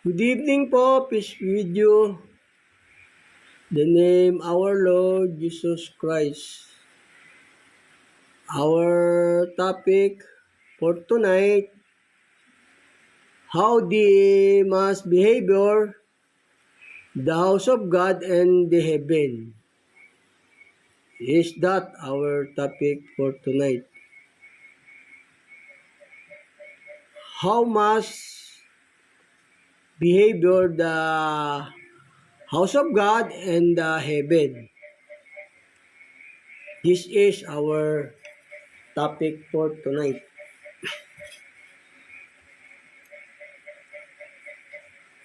Good evening po, peace with you. The name our Lord Jesus Christ. Our topic for tonight, how the mass behavior, the house of God and the heaven. Is that our topic for tonight? How mass behavior, the house of God and the heaven. This is our topic for tonight.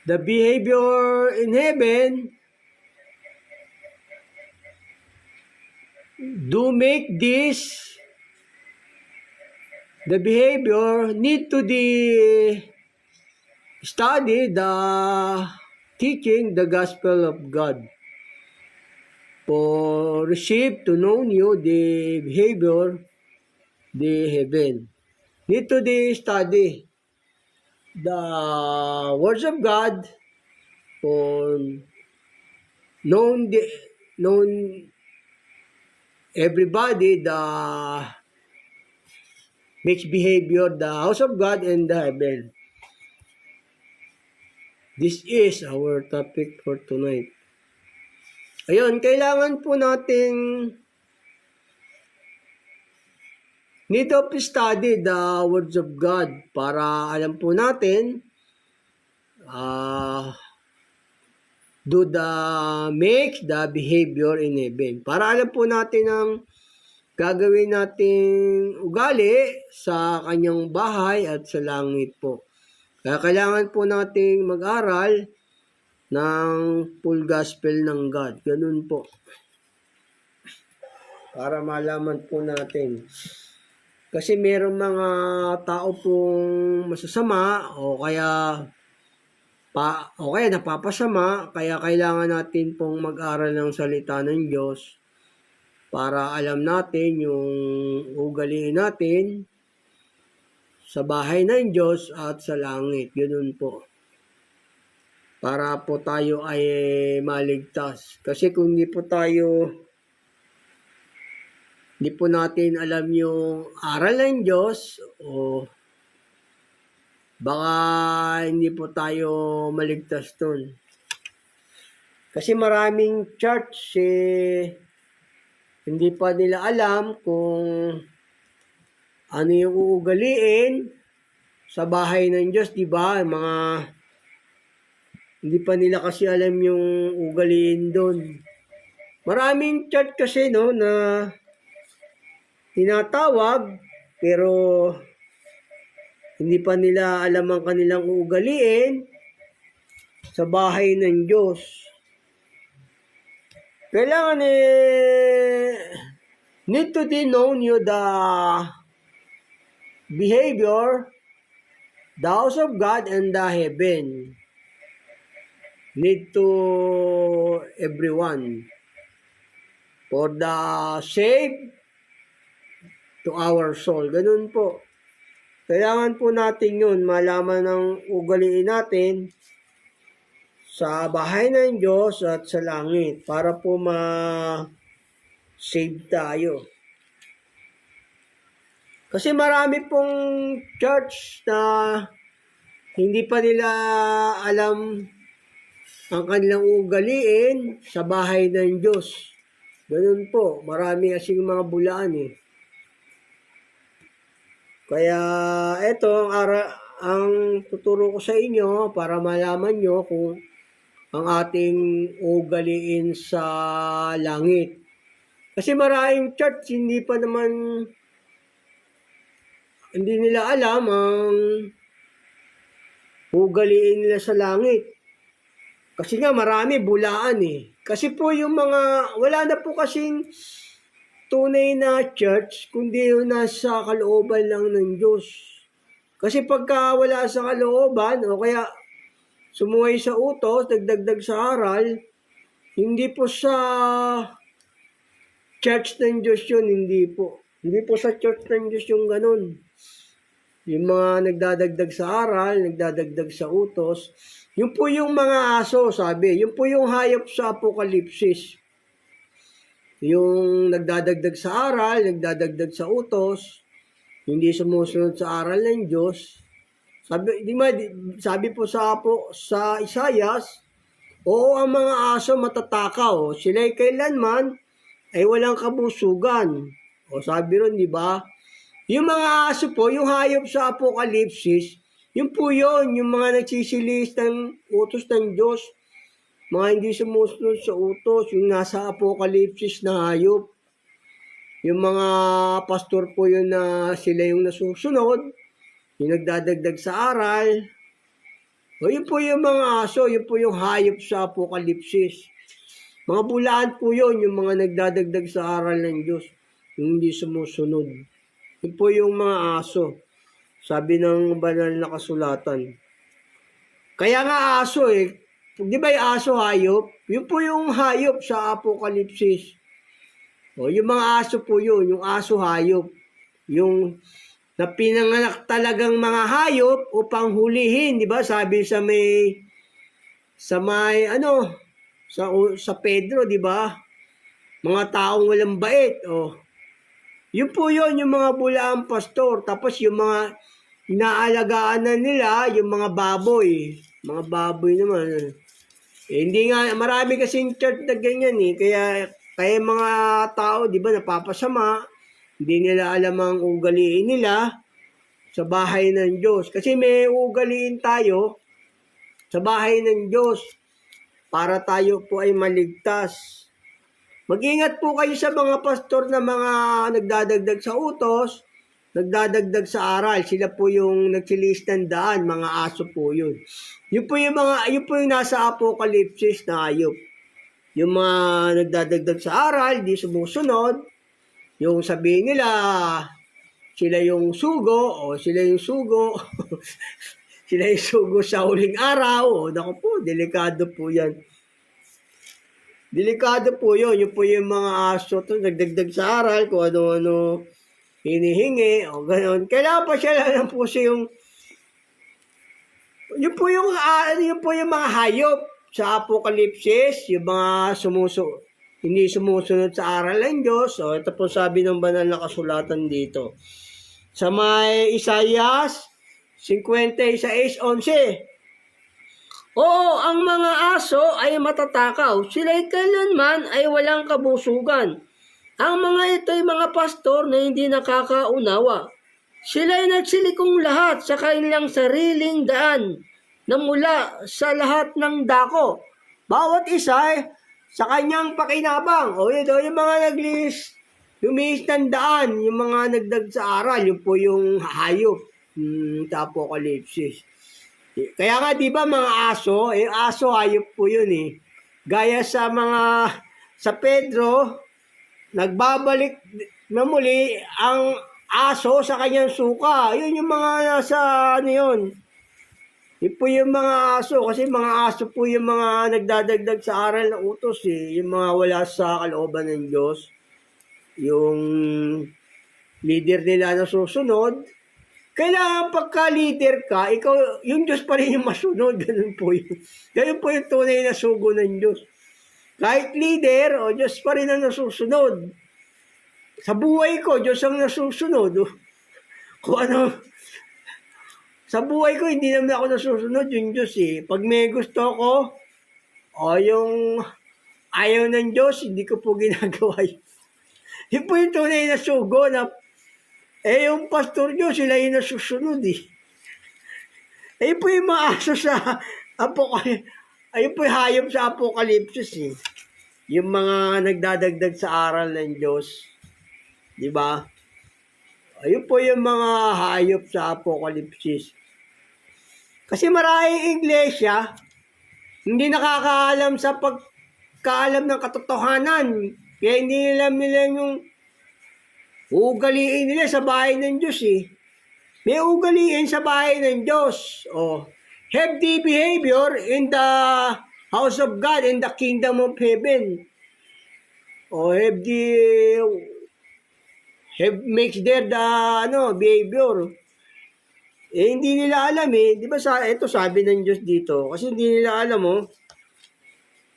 The behavior in heaven do make this the behavior need to the study the teaching the gospel of God for receive to know you the behavior the heaven need to the study the words of God for known everybody the mixed behavior the house of God and the heaven. This is our topic for tonight. Ayun, kailangan po nating need of study the words of God para alam po natin do the make the behavior in heaven. Para alam po natin ang gagawin nating ugali sa kanyang bahay at sa langit po. Kaya kailangan po nating mag-aral ng full gospel ng God. Ganun po. Para malaman po natin. Kasi mayroong mga tao pong masasama o kaya napapasama, kaya kailangan natin pong mag-aral ng salita ng Diyos para alam natin yung ugaliin natin sa bahay ng Diyos at sa langit. Ganun po. Para po tayo ay maligtas. Kasi kung hindi po natin alam yung aral ng Diyos o baka hindi po tayo maligtas dun. Kasi maraming church hindi pa nila alam kung ano yung uugaliin sa bahay ng Diyos, di ba? Hindi pa nila kasi alam yung ugaliin doon. Maraming church kasi na tinatawag pero hindi pa nila alam ang kanilang ugaliin sa bahay ng Diyos. Kailangan need to know you the behavior, the house of God and the heaven. Need to everyone for the save to our soul. Ganun po. Kailangan po natin yun, malaman ng ugaliin natin sa bahay ng Diyos at sa langit para po ma-save tayo. Kasi marami pong church na hindi pa nila alam ang kanilang ugaliin sa bahay ng Diyos. Ganun po, marami kasing mga bulaan Kaya ito ang tuturo ko sa inyo para malaman nyo kung ang ating ugaliin sa langit. Kasi maraming church hindi nila alam ang ugaliin nila sa langit. Kasi nga marami bulaan Kasi po yung wala na po kasing tunay na church, kundi yung nasa kalooban lang ng Diyos. Kasi pagka wala sa kalooban, o kaya sumuway sa utos, dagdag sa aral, hindi po sa church ng Diyos yun, hindi po. Hindi po sa church ng Diyos yung ganun. yung mga nagdadagdag sa aral, nagdadagdag sa utos, yun po yung mga aso, sabi. Yun po yung hayop sa Apokalipsis. Yung nagdadagdag sa aral, nagdadagdag sa utos, hindi sumusunod sa aral ng Diyos. Sabi po sa Isaias, oo, ang mga aso matatakaw, sila'y kailanman ay walang kabusugan. O sabi ron, di ba? Yung mga aso po, yung hayop sa Apokalipsis, yun po yun, yung mga nagsisilis ng utos ng Diyos, mga hindi sumusunod sa utos, yung nasa Apokalipsis na hayop. Yung mga pastor po yun na sila yung nasusunod, yung nagdadagdag sa aral. O yun po yung mga aso, yun po yung hayop sa Apokalipsis. Mga bulaan po yun, yung mga nagdadagdag sa aral ng Diyos, yung hindi sumusunod. Yun po yung mga aso, sabi ng banal na kasulatan. Kaya nga aso di ba yung aso hayop? Yun po yung hayop sa Apokalipsis. O, yung mga aso po yun, yung aso hayop. Yung na pinanganak talagang mga hayop upang hulihin, di ba? Sabi sa sa Pedro, di ba? Mga taong walang bait, Yun po yun, yung mga bulaang pastor. Tapos yung mga inaalagaan na nila, yung mga baboy. Mga baboy naman. Hindi nga, marami kasing church na ganyan Kaya mga tao, di ba, napapasama. Hindi nila alam ang ugaliin nila sa bahay ng Diyos. Kasi may ugaliin tayo sa bahay ng Diyos para tayo po ay maligtas. Mag-ingat po kayo sa mga pastor na mga nagdadagdag sa utos, nagdadagdag sa aral. Sila po yung nagsilis ng daan, mga aso po yun. Yun po yung nasa Apokalipsis na hayop. Yung mga nagdadagdag sa aral, di sumusunod. Yung sabihin nila, sila yung sugo, sila yung sugo. Sila yung sugo sa huling araw. Naku po, delikado po yan. Delikado po yun. Yun po yung mga aso to nagdagdag sa aral, kung ano-ano hinihingi, gano'n. Kailangan pa siya lang po siya yun po yung mga hayop sa Apokalipsis, yung mga hindi sumusunod sa aral ng Diyos. Ito po sabi ng banal na kasulatan dito. Sa may Isaias 56:11. Oo, ang mga aso ay matatakaw. Sila'y kailanman ay walang kabusugan. Ang mga ito ay mga pastor na hindi nakakaunawa. Sila'y nagsilikong lahat sa kanilang sariling daan na mula sa lahat ng dako. Bawat isa ay sa kanyang pakinabang. Yung mga lumis ng daan, yung mga nagdag sa aral, yun po yung hayop sa Apokalipsis. Kaya nga, di ba mga aso, aso hayop po yun Gaya sa Pedro, nagbabalik na muli ang aso sa kanyang suka. Yun yung mga nasa yun. Yun po yung mga aso, kasi mga aso po yung mga nagdadagdag sa aral ng utos Yung mga wala sa kalooban ng Diyos. Yung leader nila na susunod. Kailangan pagka-leader ka, ikaw, yung Diyos pa rin yung masunod. Ganun po yun. Ganun po yung tunay na sugo ng Diyos. Kahit leader, Diyos pa rin ang nasusunod. Sa buhay ko, Diyos ang nasusunod. Kung ano, sa buhay ko, hindi naman ako nasusunod yung Diyos Pag may gusto ko, yung ayaw ng Diyos, hindi ko po ginagawa yun. Yun po yung tunay na sugo na yung pastor nyo, sila yung nasusunod Ayun po yung mga aso sa ayun po yung hayop sa Apokalipsis Yung mga nagdadagdag sa aral ng Diyos. Diba? Ayun po yung mga hayop sa Apokalipsis. Kasi maraming iglesia, hindi nakakaalam sa pagkaalam ng katotohanan. Kaya hindi nila yung ugaliin nila sa bahay ng Diyos May ugaliin sa bahay ng Diyos. Healthy behavior in the house of God, in the kingdom of heaven. Makes there the behavior. Hindi nila alam eh. Di ba ito sabi ng Diyos dito. Kasi hindi nila alam oh.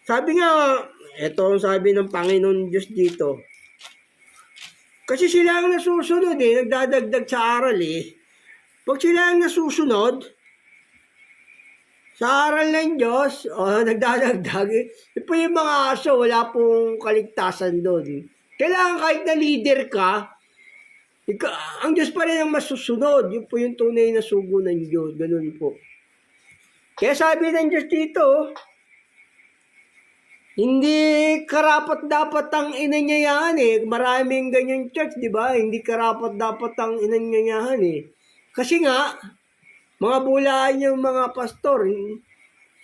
Sabi nga, ito ang sabi ng Panginoon Diyos dito. Kasi sila ang nasusunod eh. Nagdadagdag sa aral eh. Pag sila ang nasusunod, sa aral ng Diyos, nagdadagdag eh. Ito yung mga aso, wala pong kaligtasan doon. Kailangan kahit na leader ka, ang Diyos pa rin ang masusunod. Yun po yung tunay na sugo ng Diyos. Ganun po. Kaya sabi ng Diyos dito, hindi karapat dapat ang inanyayahan eh. Maraming ganyan church, di ba? Hindi karapat dapat ang inanyayahan eh. Kasi nga, mga bulaan yung mga pastor,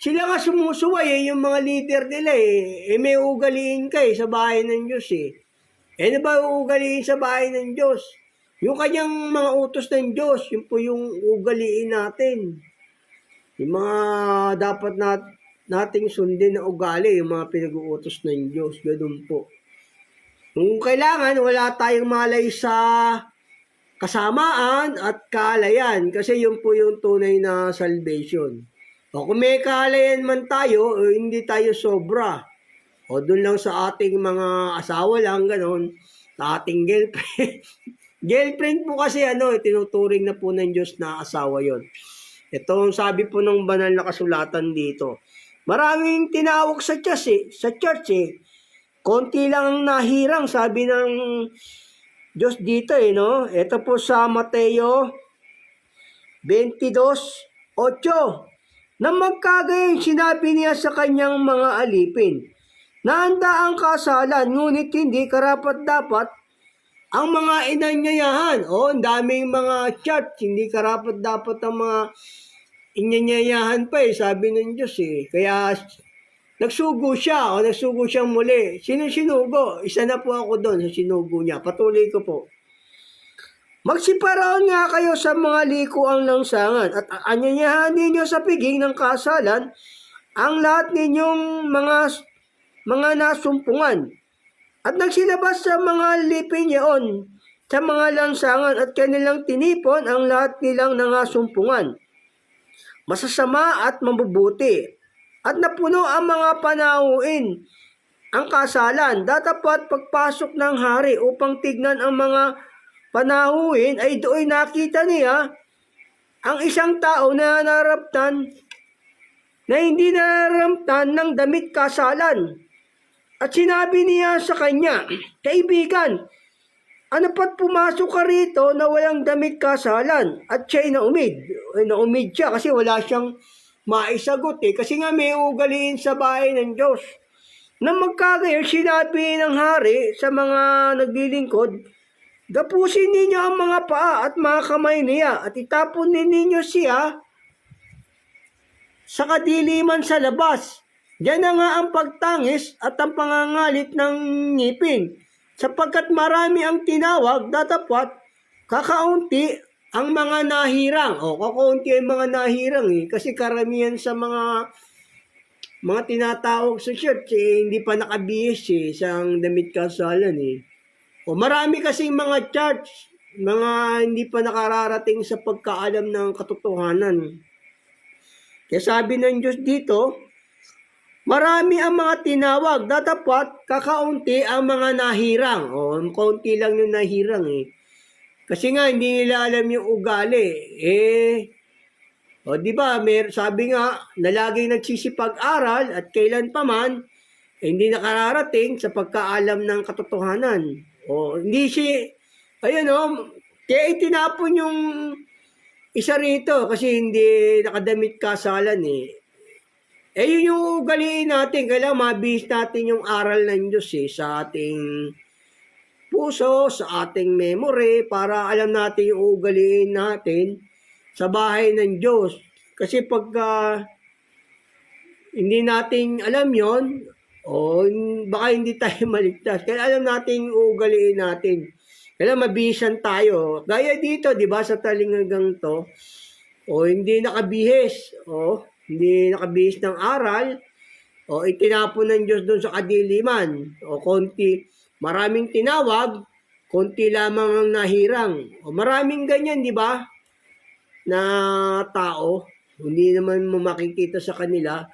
sila nga sumusuway eh, yung mga leader nila eh. May ugaliin ka eh, sa bahay ng Diyos eh. Ano ba ugaliin sa bahay ng Diyos? Yung kanyang mga utos ng Diyos, yun po yung ugaliin natin. Yung mga dapat nating sundin na ugali, yung mga pinag-uutos ng Diyos, ganun po. Kung kailangan, wala tayong malay sa kasamaan at kaalayan kasi yun po yung tunay na salvation. O kung may kaalayan man tayo, hindi tayo sobra. O doon lang sa ating mga asawa lang, ganon, sa ating girlfriend. Girlfriend po kasi tinuturing na po ng Diyos na asawa yon. Ito ang sabi po ng banal na kasulatan dito. Maraming tinawag sa church eh. Konti lang ang nahirang, sabi ng Diyos dito eh, no? Ito po sa Mateo 22:8. Nang magkagayang sinabi niya sa kanyang mga alipin, nahanda ang kasalan, ngunit hindi karapat-dapat ang mga inanyayahan. Ang daming mga church, hindi karapat-dapat ang mga inanyayahan pa eh, sabi ng Diyos eh. Kaya nagsugo siya nagsugo siyang muli. Sino sinugo? Isa na po ako doon sa sinugo niya. Patuloy ko po. Magsiparoon nga kayo sa mga likuang langsangan at anyayahan ninyo sa piging ng kasalan ang lahat ninyong mga nasumpungan. At nagsilabas sa mga lipin niyon sa mga langsangan at kanilang tinipon ang lahat nilang nangasumpungan. Masasama at mabubuti. At napuno ang mga panauhin ang kasalan. Datapat pagpasok ng hari upang tignan ang mga panahuin ay doon nakita niya ang isang tao na hindi nararamtan ng damit kasalan. At sinabi niya sa kanya, kaibigan, ano pa't pumasok ka rito na walang damit kasalan? At siya'y naumid. Naumid siya kasi wala siyang maisagot eh. Kasi nga may ugaliin sa bahay ng Diyos. Nang magkagayon, sinabi ng hari sa mga naglilingkod, gapusin ninyo ang mga paa at mga kamay niya at itapon ninyo siya sa kadiliman sa labas. Diyan na nga ang pagtangis at ang pangangalit ng ngipin. Sapagkat marami ang tinawag, datapat kakaunti ang mga nahirang. Kakaunti ang mga nahirang eh. Kasi karamihan sa mga tinatawag sa church hindi pa nakabihis eh, sa damit kasalan eh. Marami kasing mga church, mga hindi pa nakararating sa pagkaalam ng katotohanan. Kaya sabi ng Diyos dito, marami ang mga tinawag, datapat kakaunti ang mga nahirang. Kaunti lang yung nahirang eh. Kasi nga hindi nila alam yung ugali. Di ba, sabi nga na laging nagsisipag-aral at kailan pa man, hindi nakararating sa pagkaalam ng katotohanan. Hindi kaya itinapon yung isa rito kasi hindi nakadamit kasalan eh. Yun yung ugaliin natin, kailangan mabihis natin yung aral ng Diyos eh, sa ating puso, sa ating memory, para alam natin yung ugaliin natin sa bahay ng Diyos. Kasi pagka hindi natin alam yon, baka hindi tayo maligtas. Kaya alam natin yung ugaliin natin. Kaya mabihisan tayo. Gaya dito, di ba, sa talingagang to, hindi nakabihis. Hindi nakabihis ng aral. Itinapon ng Diyos doon sa kadiliman. Maraming tinawag, konti lamang ang nahirang. Maraming ganyan, di ba? na tao. Hindi naman mo makikita sa kanila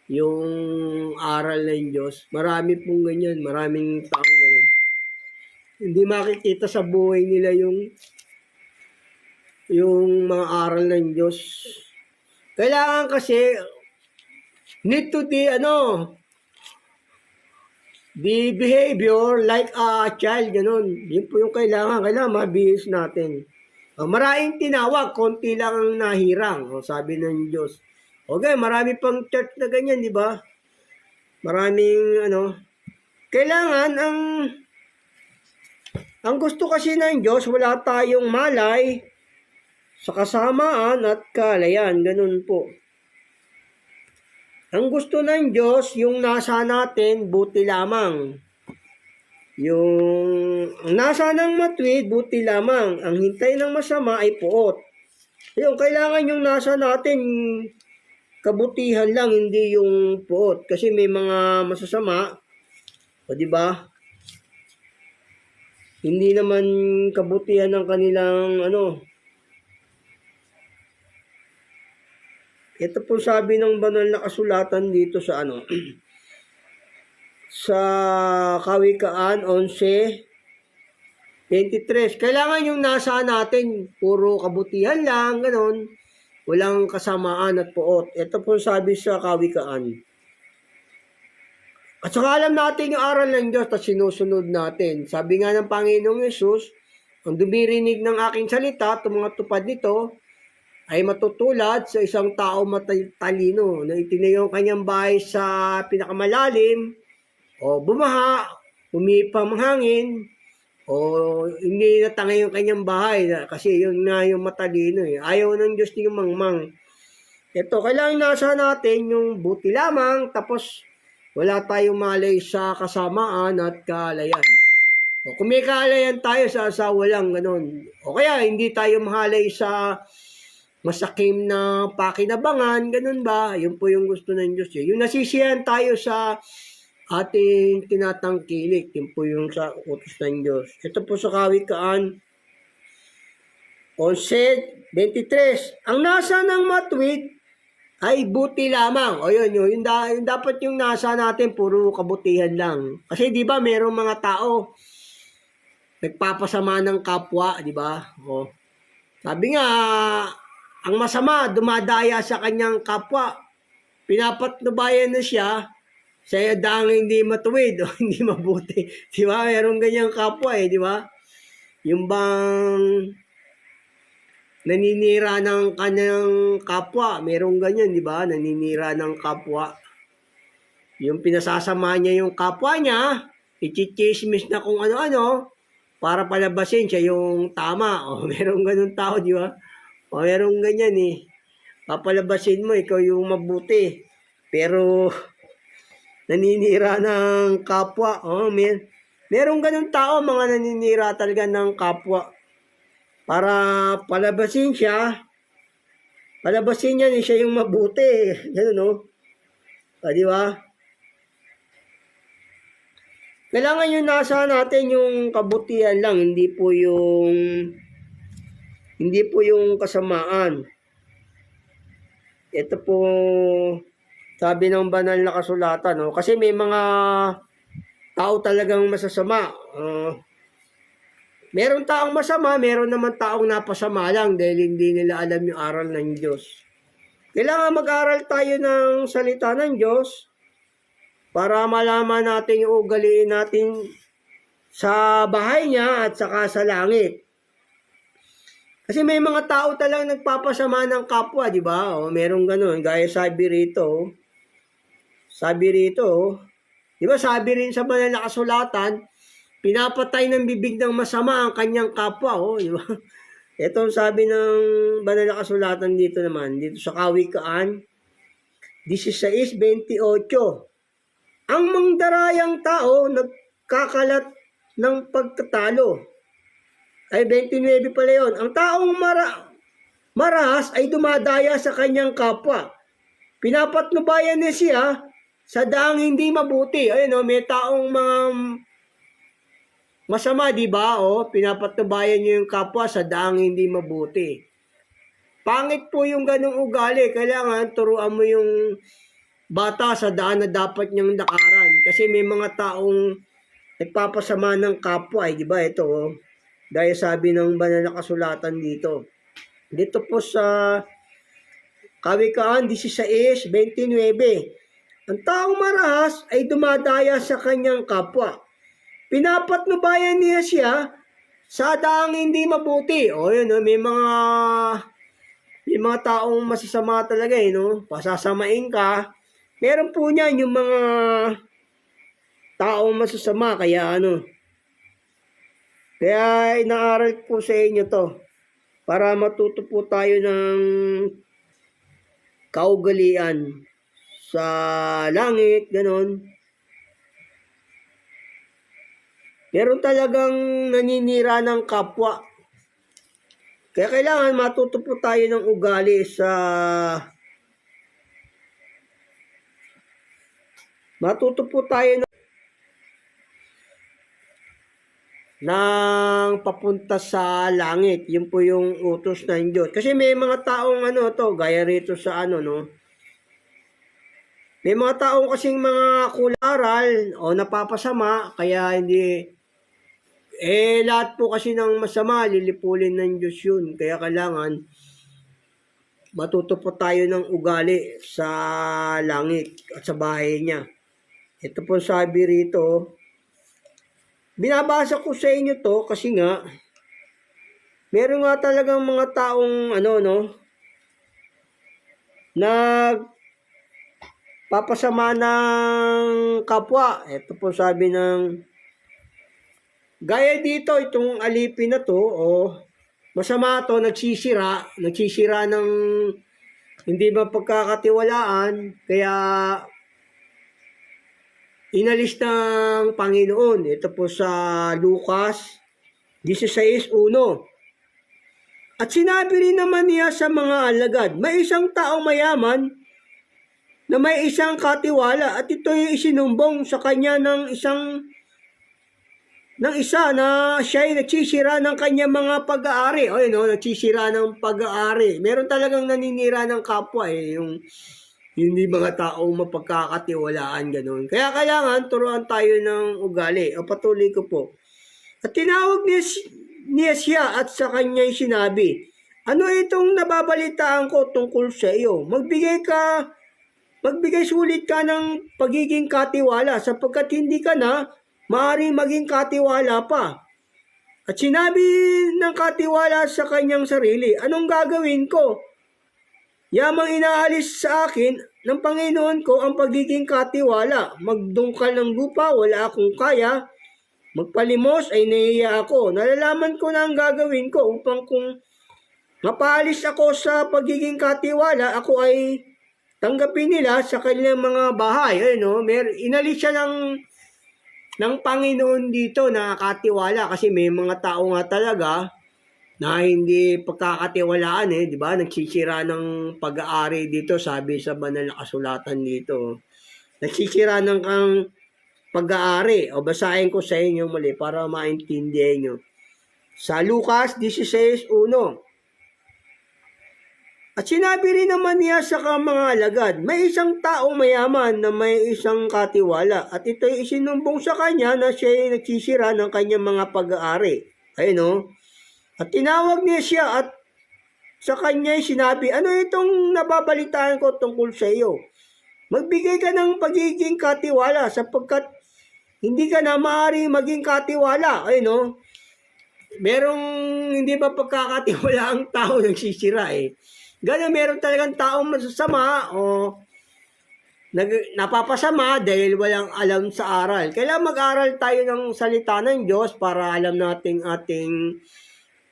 yung aral ng Diyos. Marami pong ganyan. Maraming taong ganyan. Hindi makikita sa buhay nila yung mga aral ng Diyos. Kailangan kasi need to the behavior like a child, ganun. Yun po yung kailangan mabihis natin. Maraming tinawag, konti lang ang nahirang, sabi ng Diyos. Okay, marami pang church na ganyan, di ba? Maraming kailangan ang gusto kasi ng Diyos, wala tayong malay sa kasamaan at kalayan, ganun po. Ang gusto ng Diyos, yung nasa natin, buti lamang. Yung nasa ng matuwid, buti lamang. Ang hintay ng masama ay puot. Yung kailangan yung nasa natin, kabutihan lang, hindi yung puot. Kasi may mga masasama, o di ba? Hindi naman kabutihan ng kanilang Ito po sabi ng banal na kasulatan dito sa sa Kawikaan 11:23. Kailangan yung nasa natin, puro kabutihan lang, ganon. Walang kasamaan at puot. Ito po sabi sa Kawikaan. At saka alam natin yung aral ng Diyos at sinusunod natin. Sabi nga ng Panginoong Yesus, ang dumirinig ng aking salita at mga tupad nito, ay matutulad sa isang tao matalino na itinayo ang kanyang bahay sa pinakamalalim o bumaha, umipang hangin o hindi natangay yung kanyang bahay kasi yun nga yung matalino Ayaw ng Diyos yung mangmang. Ito, kailangan nasa natin yung buti lamang tapos wala tayong malay sa kasamaan at kalayan. O kung may kalayan tayo sa asawa lang, ganun. O kaya hindi tayo mahalay sa masakim na pakinabangan, ganun ba? Yun po yung gusto ng Diyos. Yung nasisiyan tayo sa ating tinatangkilik, yun po yung sa utos ng Diyos. Ito po sa Kawikaan 11:23. Ang nasa ng matuwid ay buti lamang. O yun dapat yung nasa natin, puro kabutihan lang. Kasi di ba merong mga tao nagpapasama ng kapwa, di ba? O, sabi nga, ang masama, dumadaya sa kanyang kapwa. Pinapatnubayan na siya sa dang hindi matuwid o hindi mabuti. Di ba? Merong ganyang kapwa di ba? Yung bang naninira ng kanyang kapwa. Merong ganyan, di ba? Naninira ng kapwa. Yung pinasasama niya yung kapwa niya, ichichismis na kung ano-ano, para palabasin siya yung tama. O, merong ganun tao, di ba? O, merong ganyan Papalabasin mo, ikaw yung mabuti. Pero, naninira ng kapwa. O, merong ganun tao, mga naninira talaga ng kapwa. Para palabasin siya, palabasin niya siya yung mabuti. Ganun, di ba? Kailangan yung nasa natin yung kabutihan lang, hindi po yung kasamaan. Ito po sabi ng banal na kasulatan, kasi may mga tao talagang masasama. Meron taong masama, meron naman taong napasama lang dahil hindi nila alam yung aral ng Diyos. Kailangan mag-aral tayo ng salita ng Diyos para malaman natin yung ugaliin natin sa bahay niya at saka sa langit. Kasi may mga tao talagang nagpapasama ng kapwa, di ba? Merong ganun. Gaya sabi rito, di ba sabi rin sa banal na kasulatan, pinapatay ng bibig ng masama ang kanyang kapwa, di ba? Ito sabi ng banal na kasulatan dito naman, dito sa Kawikaan 16:28. Ang mangdarayang tao nagkakalat ng pagtatalo. Ay 29 pala yun. Ang taong marahas ay dumadaya sa kanyang kapwa. Pinapatnubayan niya siya sa daang hindi mabuti. Ayun may taong mga masama, di ba? Pinapatnubayan niya yung kapwa sa daang hindi mabuti. Pangit po yung ganong ugali. Kailangan turuan mo yung bata sa daan na dapat niyang lakaran. Kasi may mga taong nagpapasama ng kapwa, di ba? Ito, oh. Dahil sabi ng banal na kasulatan dito. Dito po sa Kawikaan 16:29. Ang taong marahas ay dumadaya sa kanyang kapwa. Pinapatnubayan niya siya sa daang hindi mabuti. O yun, no? May mga taong masasama talaga no? Pasasamain ka. Meron po niyan yung mga taong masasama. Kaya kaya inaaral po sa inyo to. Para matuto po tayo ng kaugalian sa langit, ganon. Meron talagang naninira ng kapwa. Kaya kailangan matuto po tayo ng ugali matuto po tayo ng papunta sa langit. Yun po yung utos ng Diyos. Kasi may mga taong gaya rito sa no. May mga taong kasing mga kularal o napapasama, kaya hindi, lahat po kasi ng masama, lilipulin ng Diyos yun. Kaya kailangan, matuto po tayo ng ugali sa langit at sa bahay niya. Ito po sabi rito, binabasa ko sa inyo to kasi nga, meron nga talagang mga taong papasama ng kapwa. Ito po sabi ng gaya dito, itong alipin na to, masama to, nagsisira ng hindi ba pagkakatiwalaan, kaya inalis ng Panginoon. Ito po sa Lucas 16:1. At sinabi rin naman niya sa mga alagad, may isang taong mayaman na may isang katiwala at ito'y isinumbong sa kanya ng isa na siya'y nagsisira ng kanyang mga pag-aari. O nagsisira ng pag-aari. Meron talagang naninira ng kapwa yung hindi mga taong mapagkakatiwalaan, gano'n. Kaya kailangan turuan tayo ng ugali. O patuloy ko po. At tinawag niya siya at sa kanya'y sinabi, ano itong nababalitaan ko tungkol sa iyo? Magbigay sulit ka ng pagiging katiwala sapagkat hindi ka na maaaring maging katiwala pa. At sinabi ng katiwala sa kanyang sarili, anong gagawin ko? Yamang inaalis sa akin ng Panginoon ko ang pagiging katiwala. Magdungkal ng lupa, wala akong kaya. Magpalimos ay nahiya ako. Nalalaman ko na ang gagawin ko upang kung mapaalis ako sa pagiging katiwala, ako ay tanggapin nila sa kanilang mga bahay. Inalis siya ng Panginoon dito na katiwala kasi may mga tao nga talaga na hindi pagkakatiwalaan di ba? Nagsisira ng pag-aari dito, sabi sa banal na kasulatan dito. Nagsisira ng pag-aari. O basahin ko sa inyo muli para maintindihan nyo. Sa Lucas 16:1. At sinabi rin naman niya sa mga alagad, may isang taong mayaman na may isang katiwala at ito'y isinumbong sa kanya na siya'y nagsisira ng kanyang mga pag-aari. At tinawag niya siya at sa kanya'y sinabi, ano itong nababalitaan ko tungkol sa iyo? Magbigay ka ng pagiging katiwala sapagkat hindi ka na maaaring maging katiwala. Merong hindi ba pagkakatiwala ang tao nagsisira Ganun, meron talagang taong masasama o napapasama dahil walang alam sa aral. Kailangan mag-aral tayo ng salita ng Diyos para alam natin ating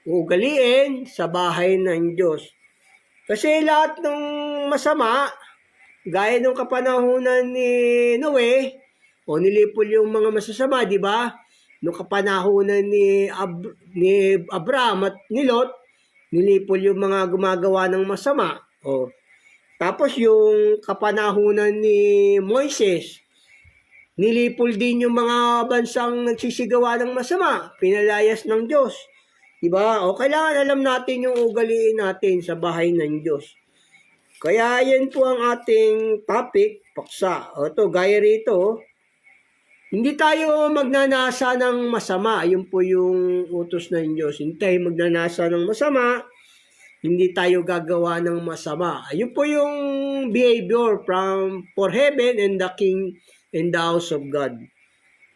ugaliin sa bahay ng Diyos. Kasi lahat ng masama, gaya ng kapanahunan ni Noe, o nilipol yung mga masasama, di ba? Noong kapanahunan ni Abraham at ni Lot, nilipol yung mga gumagawa ng masama. Tapos yung kapanahunan ni Moises, nilipol din yung mga bansang nagsisigawa ng masama. Pinalayas ng Diyos. Diba? O kailangan alam natin yung ugaliin natin sa bahay ng Diyos. Kaya yan po ang ating topic, paksa. O ito, gaya rito, hindi tayo magnanasa ng masama. Yun po yung utos ng Diyos. Hindi tayo magnanasa ng masama. Hindi tayo gagawa ng masama. Yun po yung behavior for heaven and the king and the house of God.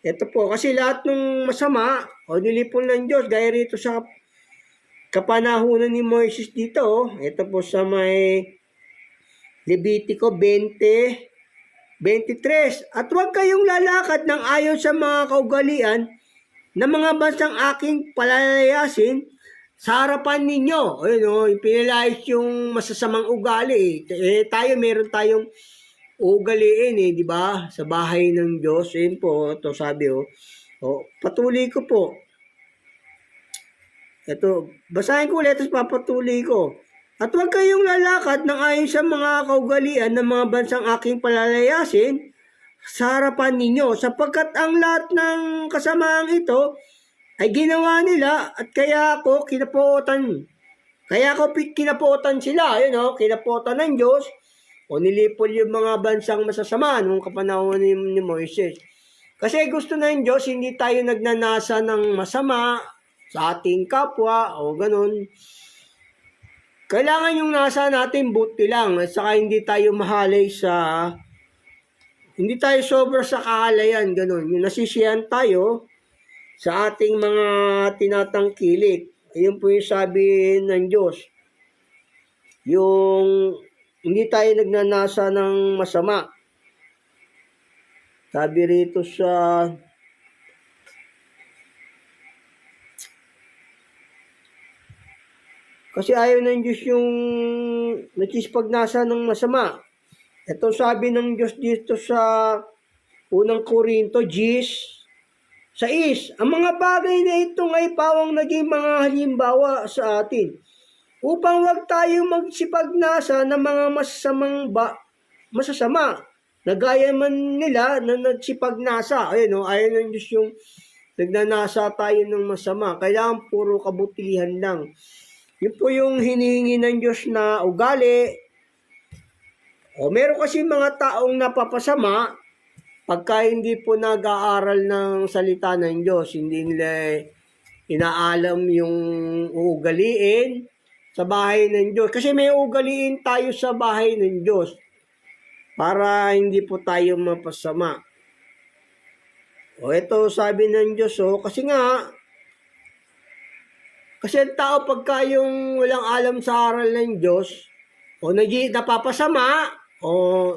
Ito po, kasi lahat ng masama o nilipon ng Diyos, gaya rito sa kapanahunan ni Moises dito, ito po sa may Levitico 20:23. At huwag kayong lalakad ng ayon sa mga kaugalian ng mga bansang aking palalayasin sa harapan ninyo. Ayun o, pinilayas yung masasamang ugali. Tayo, meron tayong ugaliin di ba? Sa bahay ng Diyos. Ayun po, ito sabi patuloy ko po. Ito, basahin ko ulit, papatuloy ko. At huwag kayong lalakad ng ayon sa mga kaugalian ng mga bansang aking palalayasin sa harapan ninyo, sapagkat ang lahat ng kasamaang ito ay ginawa nila at kaya ako kinapuotan. Kaya ako kinapuotan sila, kinapuotan ng Diyos o nilipol yung mga bansang masasama nung kapanahon ni Moises. Kasi gusto ng Diyos, hindi tayo nagnanasa ng masama sa ating kapwa o ganun. Kailangan yung nasa natin buti lang at saka hindi tayo sobra sa kahalayan, ganun. Yung nasisiyan tayo sa ating mga tinatangkilik. Ayun po yung sabi ng Diyos. Yung hindi tayo nagnanasa ng masama. Sabi rito sa kasi ayaw ng Diyos yung nagsipagnasa ng masama. Ito sabi ng Diyos dito sa unang Korinto 10:6, ang mga bagay na ito ay pawang naging mga halimbawa sa atin upang wag tayo magsipagnasa ng mga masasama na gaya man nila na nagsipagnasa. Ayaw ng Diyos yung nagnanasa tayo ng masama. Kailangan puro kabutihan lang. Yun po yung hinihingi ng Diyos na ugali. Meron kasi mga taong napapasama pagka hindi po nag-aaral ng salita ng Diyos, hindi nila inaalam yung ugaliin sa bahay ng Diyos. Kasi may ugaliin tayo sa bahay ng Diyos para hindi po tayo mapasama. Ito sabi ng Diyos, kasi ang tao pagka yung walang alam sa aral ng Diyos, napapasama,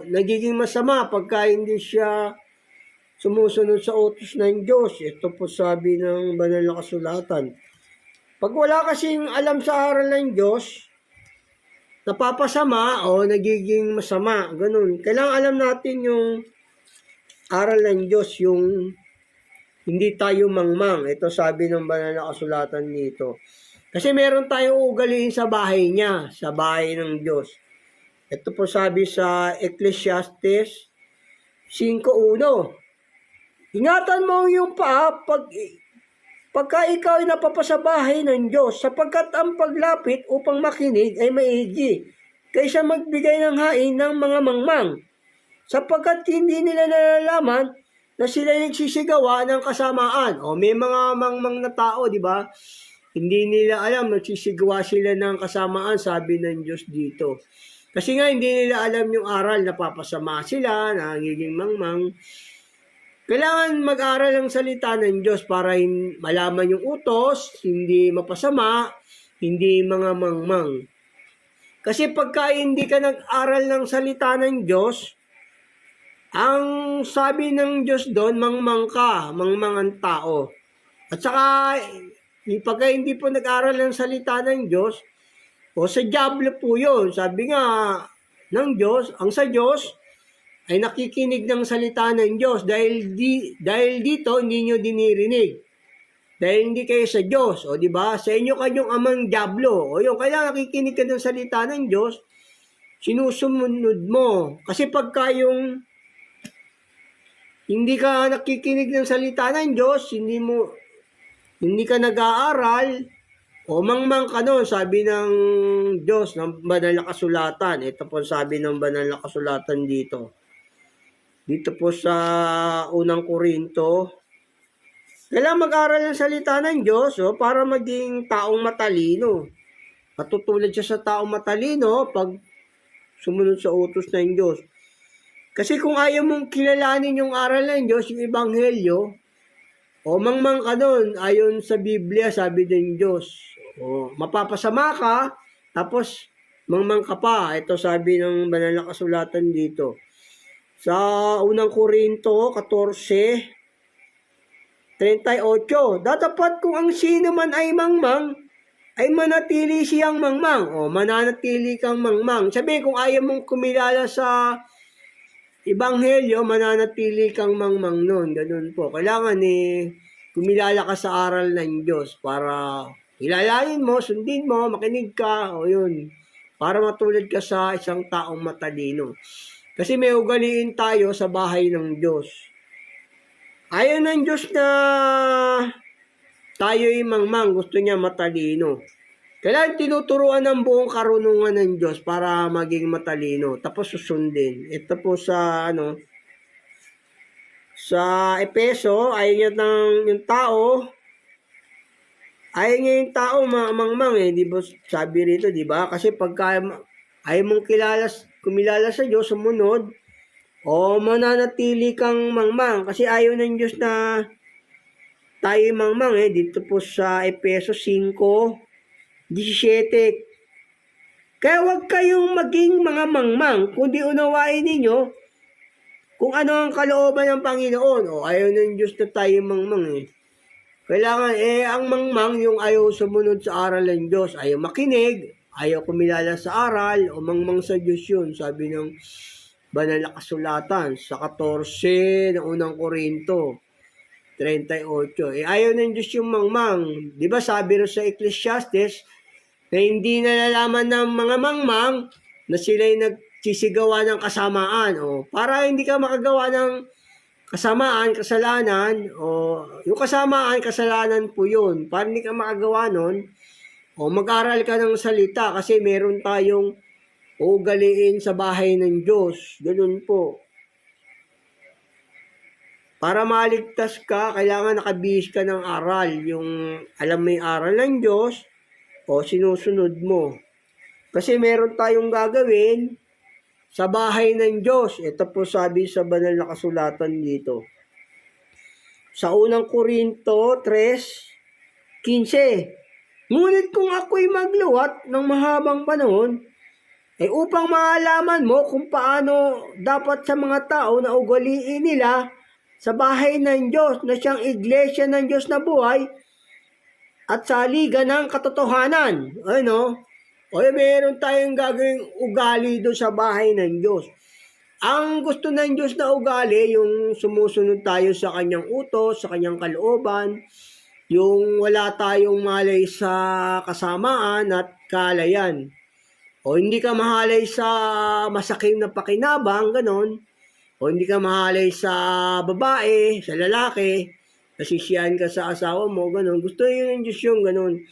nagiging masama pagka hindi siya sumusunod sa utos ng Diyos. Ito po sabi ng banal na kasulatan. Pag wala kasing alam sa aral ng Diyos, napapasama nagiging masama. Ganun. Kailangan alam natin yung aral ng Diyos, yung hindi tayo mangmang. Ito sabi ng banal na kasulatan dito. Kasi meron tayong ugaliin sa bahay niya, sa bahay ng Diyos. Ito po sabi sa Ecclesiastes 5:1. Ingatan mo yung paa pagka ikaw ay napapasabahay ng Diyos, sapagkat ang paglapit upang makinig ay maigi, kaysa magbigay ng hain ng mga mangmang, sapagkat hindi nila nalalaman na sila nagsisigawa ng kasamaan. May mga mangmang na tao, di ba? Hindi nila alam, nagsisigawa sila ng kasamaan, sabi ng Diyos dito. Kasi nga, hindi nila alam yung aral, napapasama sila, nagiging mangmang. Kailangan mag-aral ng salita ng Diyos para malaman yung utos, hindi mapasama, hindi mga mangmang. Kasi pagka hindi ka nag-aral ng salita ng Diyos, ang sabi ng Diyos doon, mangmang ka, mangmang ang tao. At saka, pagka hindi po nag-aral ng salita ng Diyos, sa diablo po yun. Sabi nga ng Diyos, ang sa Diyos ay nakikinig ng salita ng Diyos dahil dito hindi nyo dinirinig. Dahil hindi kayo sa Diyos, di ba? Sa inyo kanyang amang diablo. Kaya nakikinig ka ng salita ng Diyos, sinusumunod mo. Kasi pagka yung hindi ka nakikinig ng salita ng Diyos, hindi ka nag-aaral, O mangmang ka nun, sabi ng Diyos, ng banal na kasulatan. Ito po sabi ng banal na kasulatan dito. Dito po sa unang Korinto, kailangan mag-aral ng salita ng Diyos para maging taong matalino. Matutulad siya sa taong matalino pag sumunod sa utos ng Diyos. Kasi kung ayaw mong kilalanin yung aral ng Diyos, yung Ebanghelyo, o mangmang ka nun, ayon sa Biblia, sabi ng Diyos. O mapapasama ka, tapos mangmang ka pa. Ito sabi ng banal na kasulatan dito. Sa unang Korinto 14:38, datapat kung ang sino man ay mangmang, ay manatili siyang mangmang. O mananatili kang mangmang. Sabi kung ayaw mong kumilala sa Ebanghelyo, mananatili kang mangmang nun. Ganun po. Kailangan kumilala ka sa aral ng Diyos para kilalanin mo, sundin mo, makinig ka, o yun. Para matulad ka sa isang taong matalino. Kasi may ugaliin tayo sa bahay ng Diyos. Ayaw ng Diyos na tayo'y mangmang, gusto niya matalino. Kailangan tinuturuan ng buong karunungan ng Diyos para maging matalino. Tapos susundin. Ito po sa sa Epeso, ayaw niya yung tao, mangmang di ba sabi rito, di ba? Kasi pagka ayaw mong kumilala sa Diyos, sumunod, o mananatili kang mangmang. Kasi ayaw ng Diyos na tayo mangmang dito po sa Epeso 5:17. Kaya huwag kayong maging mga mangmang, kundi unawain ninyo kung ano ang kalooban ng Panginoon. O ayaw ng Diyos na tayo mangmang Kailangan ang mangmang yung ayaw sumunod sa aral ng Diyos. Ayaw makinig, ayaw kumilala sa aral, o mangmang sa Diyos yun. Sabi ng banal na kasulatan sa 14 ng unang Korinto 38. Ayaw ng Diyos yung mangmang. Di ba sabi rin sa Ecclesiastes na hindi nalalaman ng mga mangmang na sila'y nagsisigawa ng kasamaan. O para hindi ka makagawa ng kasamaan, kasalanan, o yung kasamaan, kasalanan po yun. Para hindi ka makagawa nun, o mag-aral ka ng salita kasi meron tayong ugaliin sa bahay ng Diyos. Ganun po. Para maligtas ka, kailangan nakabihis ka ng aral. Yung alam mo yung aral ng Diyos, o sinusunod mo. Kasi meron tayong gagawin sa bahay ng Diyos. Ito po sabi sa banal na kasulatan dito. Sa unang Korinto 3:15. Ngunit kung ako'y magluwat ng mahabang panahon, upang maalaman mo kung paano dapat sa mga tao na ugaliin nila sa bahay ng Diyos na siyang iglesia ng Diyos na buhay at sa liga ng katotohanan. Meron tayong gagawing ugali doon sa bahay ng Diyos. Ang gusto ng Diyos na ugali, yung sumusunod tayo sa kanyang utos, sa kanyang kalooban, yung wala tayong malay sa kasamaan at kalayan. O hindi ka mahalay sa masakim na pakinabang, ganon. O hindi ka mahalay sa babae, sa lalaki, nasisiyahan ka sa asawa mo, ganon. Gusto yun ng Diyos yung ganon.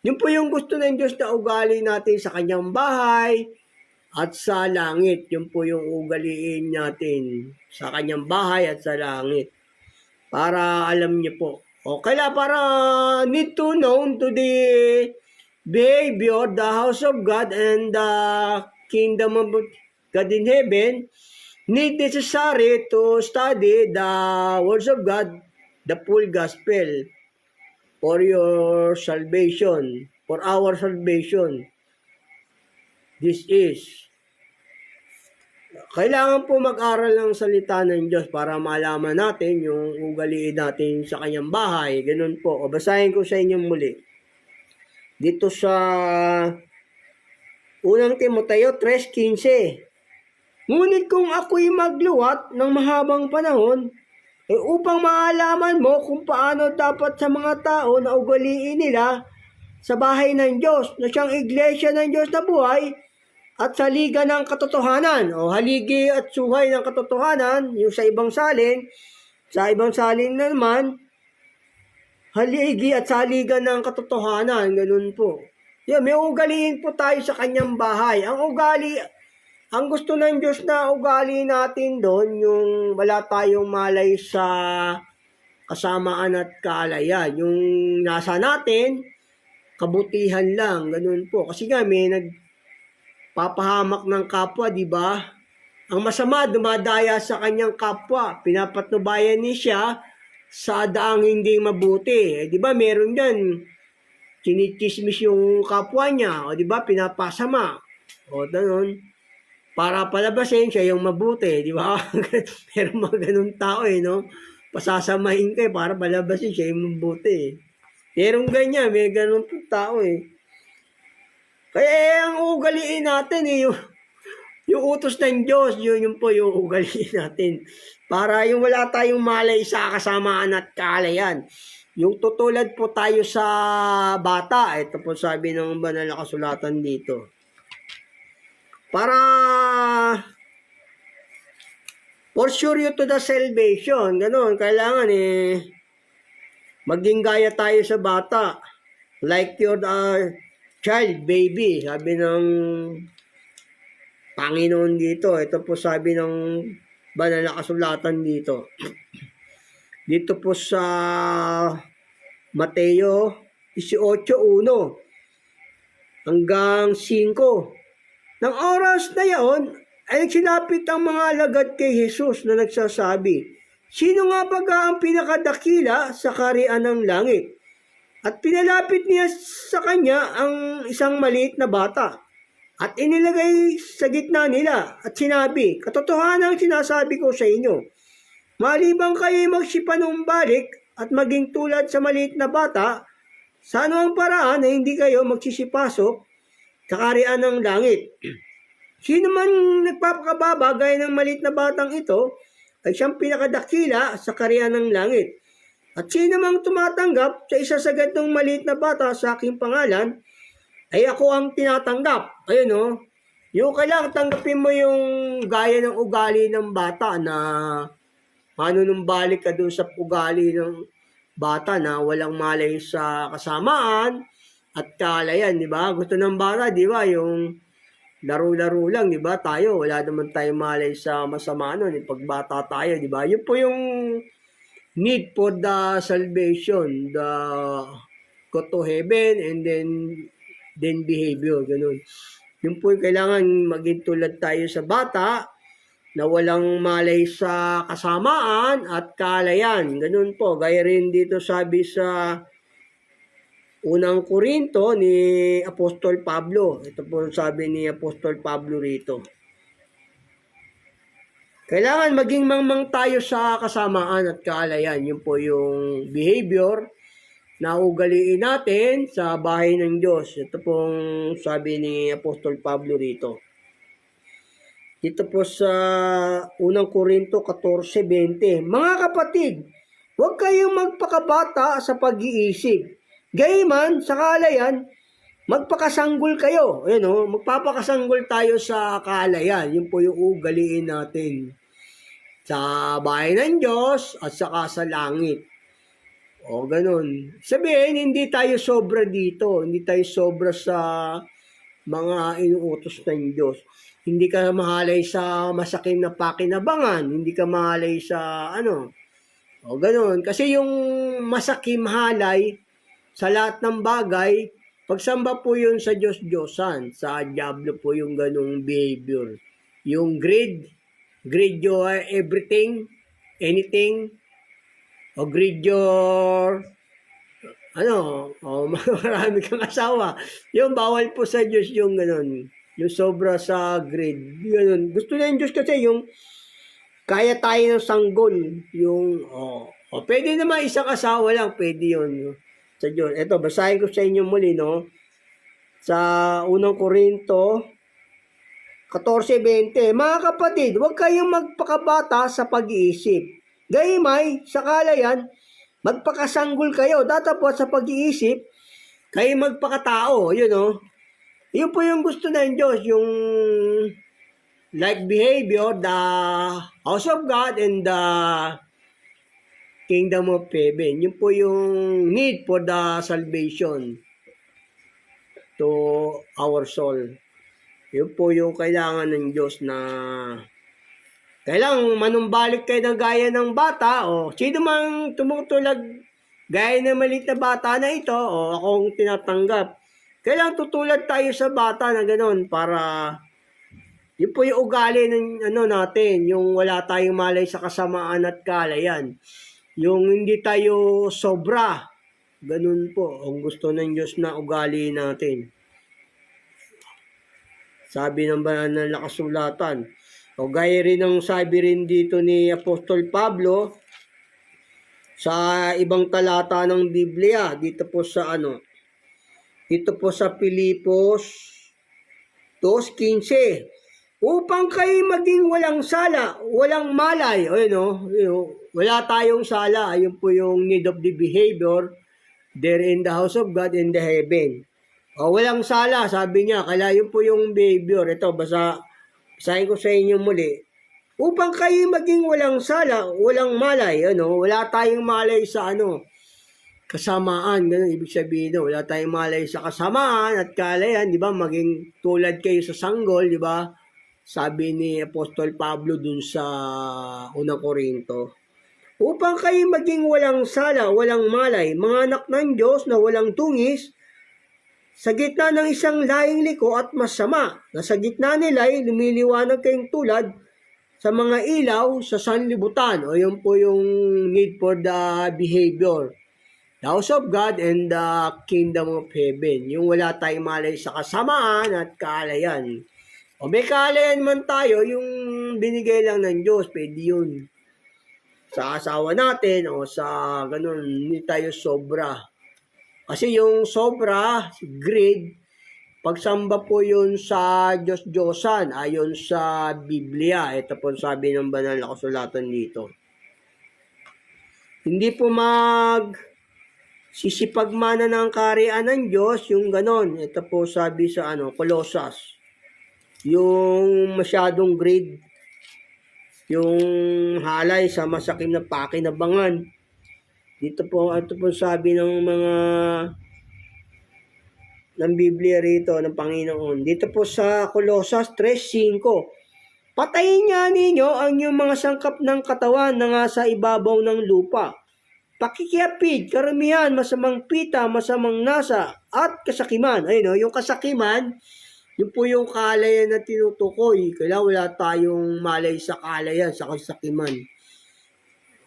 Yun po yung gusto ng Diyos na ugali natin sa kanyang bahay at sa langit. Yun po yung ugaliin natin sa kanyang bahay at sa langit. Para alam niyo po. Para need to know to the behavior, the house of God and the kingdom of God in heaven, need necessary to study the words of God, the full gospel, for your salvation, for our salvation. This is. Kailangan po mag-aral ng salita ng Diyos para malaman natin yung ugaliin natin sa kanyang bahay. Ganun po. Basahin ko sa inyong muli. Dito sa unang Timoteo 3:15. Ngunit kung ako'y magluwat ng mahabang panahon, upang maalaman mo kung paano dapat sa mga tao na ugaliin nila sa bahay ng Diyos na siyang iglesia ng Diyos na buhay at sa liga ng katotohanan. Haligi at suhay ng katotohanan, yung sa ibang salin na naman, haligi at saligan ng katotohanan, ganun po. Yan, may ugaliin po tayo sa kanyang bahay. Ang gusto ng Diyos na ugali natin doon, yung wala tayong malay sa kasamaan at kaalayan. Yung nasa natin, kabutihan lang, ganun po. Kasi nga, may nagpapahamak ng kapwa, di ba? Ang masama, dumadaya sa kanyang kapwa. Pinapatnubayan niya siya sa daang hindi mabuti. Di ba, meron yan. Chinichismis yung kapwa niya. O di ba, pinapasama. O ganun. Para palabasin siya yung mabuti. Di ba? Meron mga ganun tao no? Pasasamahin kayo para palabasin siya yung mabuti. Merong ganyan. May ganun po tao Kaya ang ugaliin natin yung utos ng Diyos, yun po yung ugaliin natin. Para yung wala tayong malay sa kasamaan at kaalayan. Yung tutulad po tayo sa bata, ito po sabi ng banal na kasulatan dito. Para pursue you to the salvation, ganun, kailangan maging gaya tayo sa bata. Like your child, baby, sabi ng Panginoon dito. Ito po sabi ng banal na kasulatan dito. Dito po sa Mateo 18:1 hanggang 5. Nang oras na yaon, ay nagsilapit ang mga alagad kay Jesus na nagsasabi, sino nga ba ang pinakadakila sa kaharian ng langit? At pinalapit niya sa kanya ang isang maliit na bata. At inilagay sa gitna nila at sinabi, katotohanan ang sinasabi ko sa inyo, malibang kayo'y magsipanumbalik at maging tulad sa maliit na bata, sa anumang paraan na hindi kayo magsisipasok sa kaharian ng langit. Sino man nagpapakababa gaya ng maliit na batang ito, ay siyang pinakadakila sa kaharian ng langit. At sino mang tumatanggap sa isa sa ganitong maliit na bata sa aking pangalan, ay ako ang tinatanggap. Ayun yung kailangan tanggapin mo yung gaya ng ugali ng bata na manunumbalik ka dun sa ugali ng bata na walang malay sa kasamaan at kaalayan, di ba? Gusto ng bata, di ba? Yung laro-laro lang, di ba? Tayo, wala naman tayong malay sa masama nun. Pag bata tayo, di ba? Yun po yung need for the salvation, the go to heaven and then behavior, ganun. Yun po yung kailangan maging tulad tayo sa bata na walang malay sa kasamaan at kaalayan. Ganun po. Gaya rin dito sabi sa unang Korinto ni Apostol Pablo. Ito po sabi ni Apostol Pablo rito. Kailangan maging mangmang tayo sa kasamaan at kaalayan. Yun po yung behavior na ugaliin natin sa bahay ng Diyos. Ito pong sabi ni Apostol Pablo rito. Dito po sa unang Korinto 14:20. Mga kapatid, huwag kayong magpakabata sa pag-iisip. Gayman, sa kaalayan, magpakasanggol kayo. Magpapakasanggol tayo sa kaalayan. Yun po yung ugaliin natin sa bahay ng Diyos at saka sa langit. O, ganun. Sabihin, hindi tayo sobra dito. Hindi tayo sobra sa mga inuutos ng Diyos. Hindi ka mahalay sa masakim na pakinabangan. Hindi ka mahalay sa O, ganun. Kasi yung masakim halay sa lahat ng bagay, pagsamba po yun sa Diyos-Diyosan. Sa Diablo po yung ganung behavior. Yung greed your everything, anything, o greed your marami kang asawa. Yung bawal po sa Diyos yung ganun. Yung sobra sa greed. Ganun. Gusto na yung Diyos kasi yung kaya tayo ng sanggol. Yung, pwede naman isang asawa lang. Pwede yun. Sa Diyos. Ito, basahin ko sa inyo muli, Sa unang Korinto 14:20. Mga kapatid, huwag kayong magpakabata sa pag-iisip. Gayumay, sa kaalayan, magpakasanggol kayo. Datapot sa pag-iisip, kayo magpakatao. Yun po yung gusto ng Diyos. Yung like behavior, the house of God and the kingdom of heaven. Yun po yung need for the salvation to our soul. Yun po yung kailangan ng Diyos na kailangan manumbalik kayo ng gaya ng bata o sino mang tumutulad gaya ng maliit na bata na ito o akong tinatanggap. Kailangan tutulad tayo sa bata na gano'n para yun po yung ugali ng natin, yung wala tayong malay sa kasamaan at kalayan. Yung hindi tayo sobra. Ganun po ang gusto ng Diyos na ugali natin. Sabi ng banal na kasulatan. O gaya rin ng sabi rin dito ni Apostol Pablo sa ibang talata ng Biblia, dito po sa Pilipos 2:15. Upang kayo maging walang sala, walang malay. Wala tayong sala. Ayun po yung need of the behavior there in the house of God in the heaven. Walang sala, sabi niya. Kaya yun po yung behavior. Ito, basahin ko sa inyo muli. Upang kayo maging walang sala, walang malay. Wala tayong malay sa kasamaan. Ganun, ibig sabihin, wala tayong malay sa kasamaan at kalayan. Di ba? Maging tulad kayo sa sanggol, di ba? Sabi ni Apostol Pablo dun sa unang Korinto. Upang kayo maging walang sala, walang malay, mga anak ng Diyos na walang tungis, sa gitna ng isang laing liko at masama, na sa gitna nila ay lumiliwanag kayong tulad sa mga ilaw sa sanlibutan. O yun po yung need for the behavior. The house of God and the kingdom of heaven. Yung wala tayong malay sa kasamaan at kaalayan. O may kaalayan man tayo, yung binigay lang ng Diyos, pwede yun. Sa asawa natin o sa ganun, hindi tayo sobra. Kasi yung sobra, greed, pagsamba po yun sa Diyos-Diyosan, ayon sa Biblia. Ito po sabi ng banal na kasulatan dito. Hindi po sisipagmana ng kaharian ng Diyos, yung ganon. Ito po sabi sa Colossus. Yung masyadong greed, yung halay sa masakim na pakinabangan. Ito po sabi ng ng Biblia rito, ng Panginoon. Dito po sa Colossus 3:5. Patayin niya ninyo ang inyong mga sangkap ng katawan na nga sa ibabaw ng lupa. Pakikiapid, karamihan, masamang pita, masamang nasa, at kasakiman. Ayun, yung kasakiman, yun po yung kalayan na tinutukoy. Kaya wala tayong malay sa kalayan, sa kasakiman.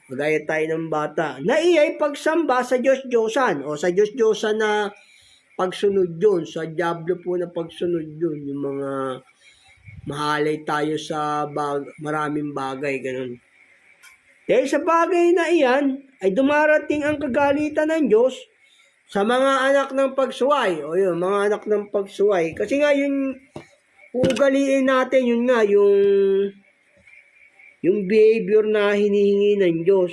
Magaya tayo ng bata. Na iya'y pagsamba sa Diyos-Diyosan. O sa Diyos-Diyosan na pagsunod yun. Sa Diablo po na pagsunod yun. Yung mga mahalay tayo sa maraming bagay. Ganun. Dahil sa bagay na iyan, ay dumarating ang kagalitan ng Diyos sa mga anak ng pagsuway. O yun, mga anak ng pagsuway. Kasi nga yung ugaliin natin, yun nga, yung behavior na hinihingi ng Diyos.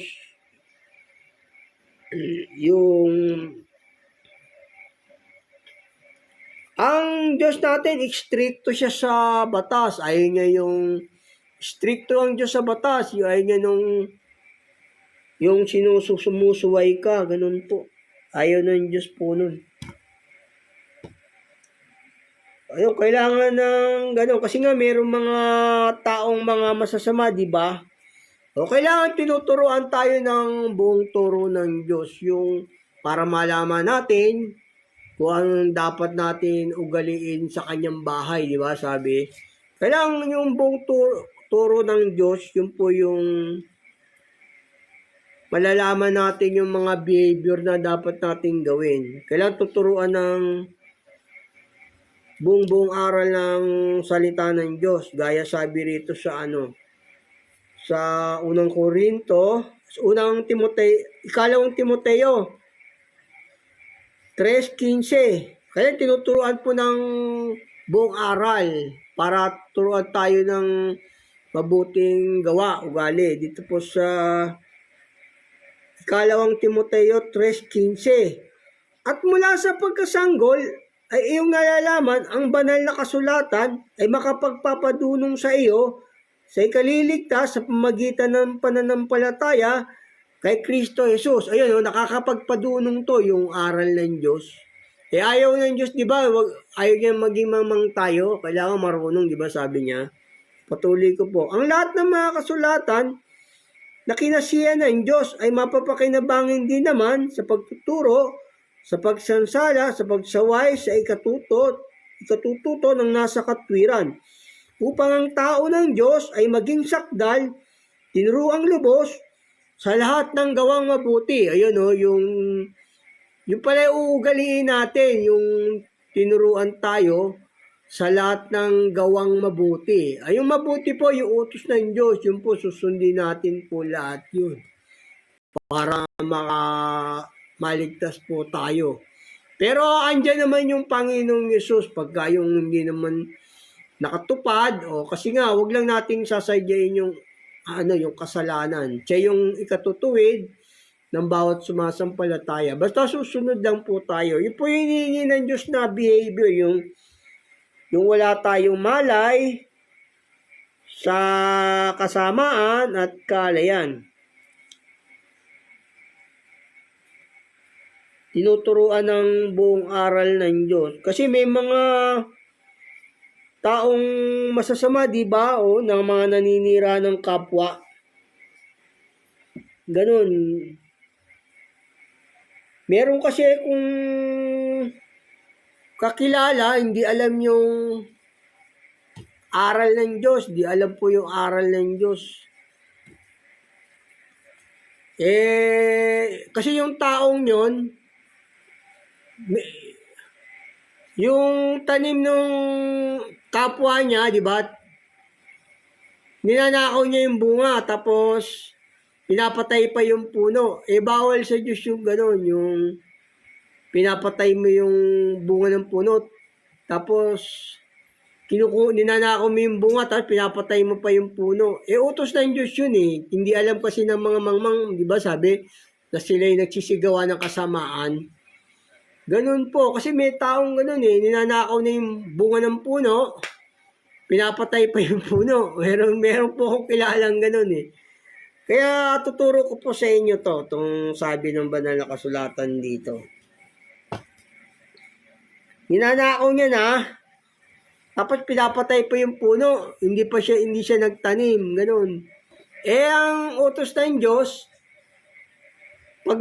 Ang Diyos natin, stricto siya sa batas. Ayaw niya yung stricto ang Diyos sa batas. Ayaw niya yung sumusuway ka, ganun po. Ayaw ng Diyos po nun. Ayun, kailangan ng gano'n. Kasi nga, mayroong mga taong mga masasama, di ba? O kailangan tinuturuan tayo ng buong turo ng Diyos. Yung para malaman natin kung anong dapat natin ugaliin sa kanyang bahay, di ba? Sabi, kailangan yung buong turo ng Diyos, yun po yung malalaman natin yung mga behavior na dapat natin gawin. Kailangan tuturuan ng buong aral ng salita ng Diyos. Gaya sabi rito sa sa unang Korinto, ikalawang Timoteo 3:15. Kaya tinuturuan po ng buong aral para turuan tayo ng mabuting gawa, ugali. Dito po sa ikalawang Timoteo 3:15. At mula sa pagkasanggol ay iyong nalalaman ang banal na kasulatan ay makapagpapadunong sa iyo sa ikaliligtas sa pamagitan ng pananampalataya kay Kristo Jesus. Ayun, nakakapagpadunong to yung aral ng Diyos. Ayaw ng Diyos, di ba? Ayaw niya maging mamang tayo. Kailangan marunong, di ba? Sabi niya. Patuloy ko po. Ang lahat ng mga kasulatan na kinasiya ng Diyos ay mapapakinabangin din naman sa pagtuturo, sa pagsansala, sa pagsaway, sa ikatututo ng nasa katwiran. Upang ang tao ng Diyos ay maging sakdal, tinuruang lubos, sa lahat ng gawang mabuti. Ayun yung pala uugaliin natin, yung tinuruan tayo sa lahat ng gawang mabuti. Ay, yung mabuti po, yung utos ng Diyos, yun po, susundin natin po lahat yun. Para maligtas po tayo. Pero andyan naman yung Panginoong Yesus, pagka yung hindi naman nakatupad, kasi nga, wag lang nating sasadyain yung kasalanan. Siya yung ikatutuwid ng bawat sumasampalataya. Basta susunod lang po tayo. Yun po yung hinihingi ng Diyos na behavior, yung wala tayong malay sa kasamaan at kalayan. Tinuturuan ng buong aral ng Diyos. Kasi may mga taong masasama, di ba? Ng mga naninira ng kapwa. Ganun. Meron kasi kung kakilala, hindi alam yung aral ng Diyos. Di alam po yung aral ng Diyos. Kasi yung taong yon, yung tanim ng kapwa niya, di ba? Ninanakaw niya yung bunga, tapos pinapatay pa yung puno. Bawal sa Diyos yung gano'n, yung pinapatay mo yung bunga ng puno, tapos ninanakaw mo yung bunga, tapos pinapatay mo pa yung puno. Utos ng Diyos yun eh. Hindi alam kasi ng mga mangmang, di ba sabi, na sila'y nagsisigawa ng kasamaan. Ganun po, kasi may taong ganun eh, ninanakaw na yung bunga ng puno, pinapatay pa yung puno. Meron po akong kilalang ganun eh. Kaya tuturo ko po sa inyo itong sabi ng banal na kasulatan dito. Ninanakaw niya na, tapos pinapatay pa yung puno, hindi siya nagtanim, ganun. Ang utos ng Diyos, pag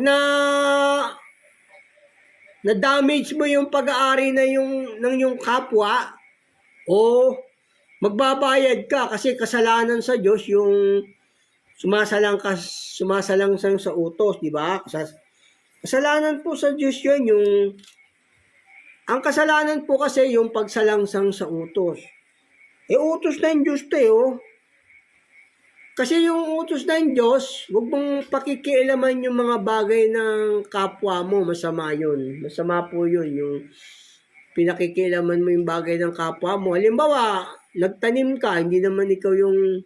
na-damage mo yung pag-aari ng yung kapwa, magbabayad ka kasi kasalanan sa Diyos yung sumasalangsang sa utos, di ba? Kasalanan po sa Diyos yun, ang kasalanan po kasi yung pagsalangsang sa utos. Utos ng Diyos to Kasi yung utos ng Diyos, huwag mong pakikialaman yung mga bagay ng kapwa mo, masama yun. Masama po yun, yung pinakikialaman mo yung bagay ng kapwa mo. Halimbawa, nagtanim ka, hindi naman ikaw yung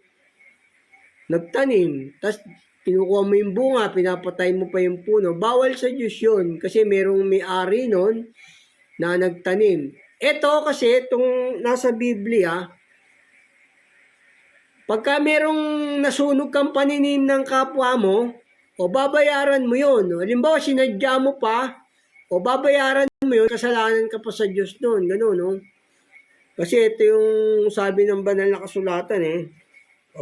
nagtanim. Tapos, kinukuha mo yung bunga, pinapatay mo pa yung puno. Bawal sa Diyos yun, kasi merong may-ari nun na nagtanim. Ito kasi, itong nasa Biblia, pagka merong nasunog kang paninim ng kapwa mo, babayaran mo yun. Halimbawa, sinadya mo pa, babayaran mo yun, kasalanan ka pa sa Diyos nun. Ganun, Kasi ito yung sabi ng banal na kasulatan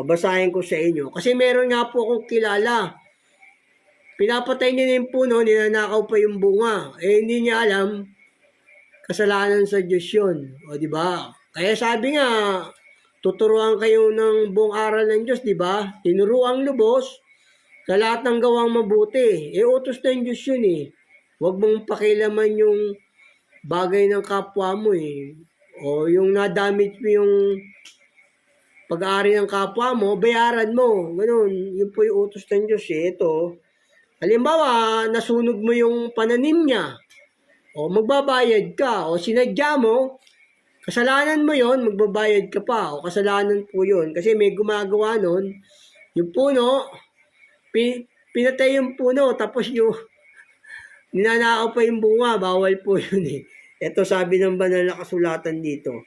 basahin ko sa inyo. Kasi meron nga po akong kilala. Pinapatay niya yung puno, ninanakaw pa yung bunga. Hindi niya alam, kasalanan sa Diyos yun. Di ba? Kaya sabi nga, tuturuan kayo ng buong aral ng Diyos, di ba? Tinuruang lubos sa lahat ng gawang mabuti. Utos ng Diyos yun Huwag mong pakilaman yung bagay ng kapwa mo O yung nadamage mo yung pag-aari ng kapwa mo, bayaran mo. Ganun. Yun po yung utos ng Diyos Ito, halimbawa, nasunog mo yung pananim niya. Magbabayad ka. Sinadya mo, kasalanan mo yon, magbabayad ka pa. Kasalanan po yon. Kasi may gumagawa nun, yung puno, pinatay yung puno, tapos yung ninanakaw pa yung bunga, bawal po yun Ito sabi ng banal na kasulatan dito.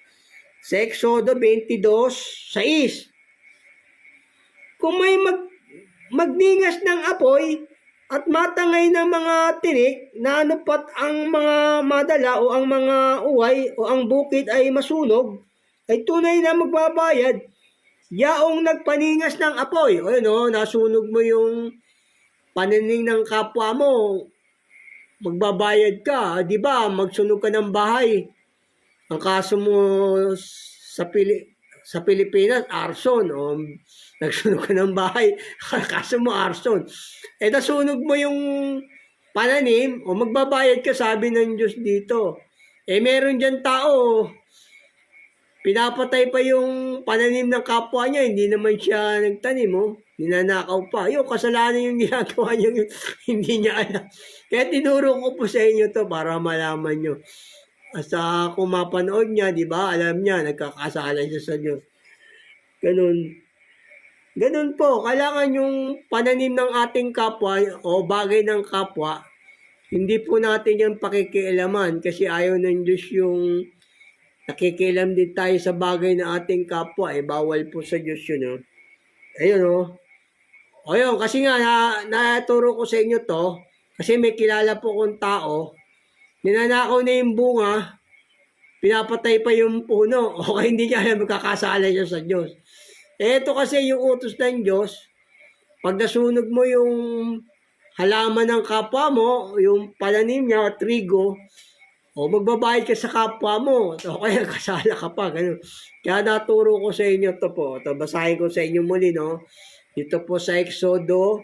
Sa Exodo 22:6. Kung may magningas ng apoy at matangay ng mga tinik na anupat ang mga madala o ang mga uway o ang bukid ay masunog, ay tunay na magbabayad yaong nagpaningas ng apoy. O yun o, nasunog mo yung pananing ng kapwa mo, magbabayad ka. Di ba, magsunog ka ng bahay. Ang kaso mo sa Pilipinas, arson. O, nagsunog ka ng bahay, kaso mo arson. Eh, nasunog mo yung pananim, o magbabayad ka, sabi ng Diyos dito. Eh, meron dyan tao, pinapatay pa yung pananim ng kapwa niya, hindi naman siya nagtanim, oh. Ninanakaw pa. Yung kasalanan yung ginagawa niya, hindi niya alam. Kaya tinuro ko po sa inyo to para malaman nyo. Asa kung mapanood niya, di ba, alam niya, nagkakasala siya sa Diyos. Ganun. Ganun po, kailangan yung pananim ng ating kapwa o bagay ng kapwa, hindi po natin yung pakikialaman kasi ayaw ng Diyos yung nakikialam din tayo sa bagay ng ating kapwa. Eh, bawal po sa Diyos yun. Oh. Ayun o. O yun, kasi nga naturo ko sa inyo to kasi may kilala po kong tao, ninanakaw na yung bunga, pinapatay pa yung puno o kaya hindi niya alam magkakasala siya sa Diyos. Ito kasi yung utos ng Diyos, pag nasunog mo yung halaman ng kapwa mo, yung pananim niya, trigo, o magbabayad ka sa kapwa mo, o kaya kasala ka pa, ganun. Kaya naturo ko sa inyo to po. Ito, basahin ko sa inyo muli, no? Dito po sa Exodo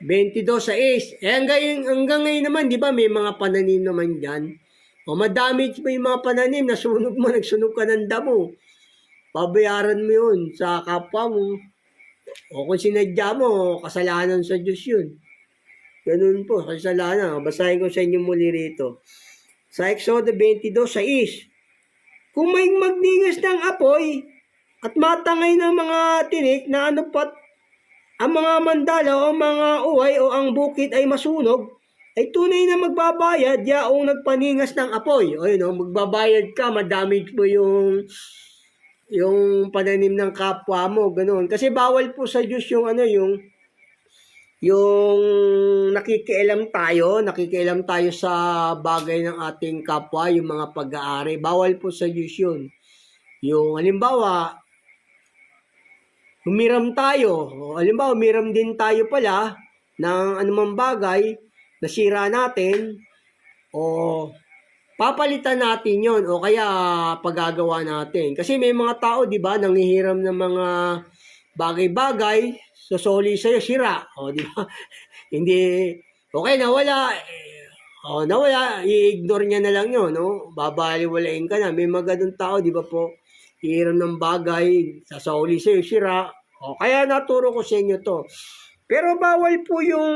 22:6. Eh, hanggang ngayon naman, di ba, may mga pananim naman dyan. O madamage mo yung mga pananim, nasunog mo, nagsunog ka ng damo. Pabayaran mo yun sa kapwa mo. O kung sinadya mo, kasalanan sa Diyos yun. Ganun po, kasalanan. Basahin ko sa inyo muli rito. Sa Exodo 22:6. Kung may magningas ng apoy at matangay ng mga tinik na anupat ang mga mandala o mga uway o ang bukid ay masunog, ay tunay na magbabayad yaong nagpaningas ng apoy. O yun, magbabayad ka, madamage mo yung pananim ng kapwa mo, ganoon. Kasi bawal po sa Diyos yung yung nakikialam tayo sa bagay ng ating kapwa, yung mga pag-aari. Bawal po sa Diyos yun. Yung halimbawa, humiram tayo. Halimbawa, humiram din tayo pala ng anumang bagay, nasira natin, o papalitan natin yon o kaya paggagawa natin. Kasi may mga tao, di ba, nanghihiram ng mga bagay-bagay, sosoli sa'yo, sira. O, di ba? Hindi, okay, nawala. Nawala, i-ignore niya na lang yun, no? Babaliwalain ka na. May mga ganun tao, di ba po, hihiram ng bagay, sasoli sa'yo, sira. O, kaya naturo ko sa inyo to. Pero bawal po yung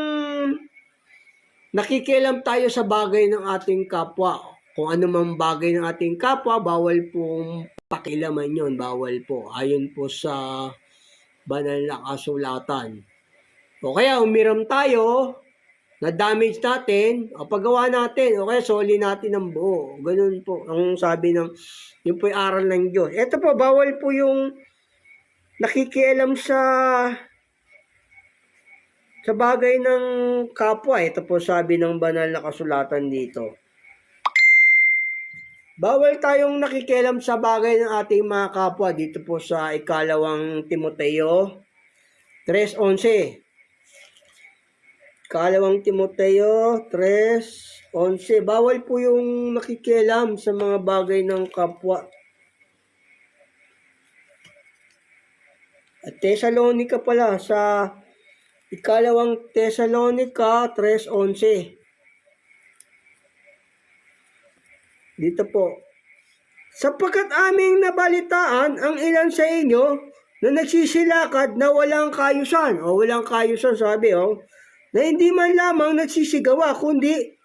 nakikialam tayo sa bagay ng ating kapwa. Kung ano mang bagay ng ating kapwa, bawal pong pakilaman yon, bawal po. Ayon po sa banal na kasulatan. O kaya umiram tayo, na-damage natin, o paggawa natin, o kaya soli natin ng buo. Ganun po ang sabi ng, yun po yung aral ng Diyos. Ito po, bawal po yung nakikialam sa bagay ng kapwa. Ito po sabi ng banal na kasulatan dito. Bawal tayong nakikialam sa bagay ng ating mga kapwa. Dito po sa ikalawang Timoteo 3:11. Ikalawang Timoteo 3:11. Bawal po yung nakikialam sa mga bagay ng kapwa. At Tesalonica pala, sa ikalawang Tesalonica 3:11. Dito po. Sapagkat aming nabalitaan ang ilan sa inyo na nagsisilakad na walang kayusan. O walang kayusan, sabi na hindi man lamang nagsisigawa, kundi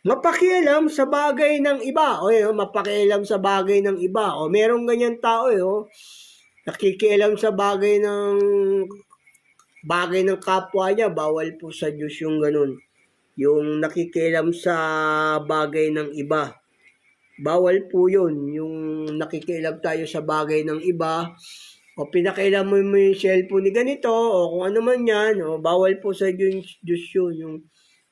mapakialam sa bagay ng iba. O mapakialam sa bagay ng iba. O merong ganyan tao nakikialam sa bagay ng kapwa niya. Bawal po sa Diyos yung ganun. Yung nakikialam sa bagay ng iba. Bawal po yun, yung nakikialam tayo sa bagay ng iba, o pinakailaman mo yung cellphone ni ganito, o kung ano man yan, o bawal po sa Diyos yun, yung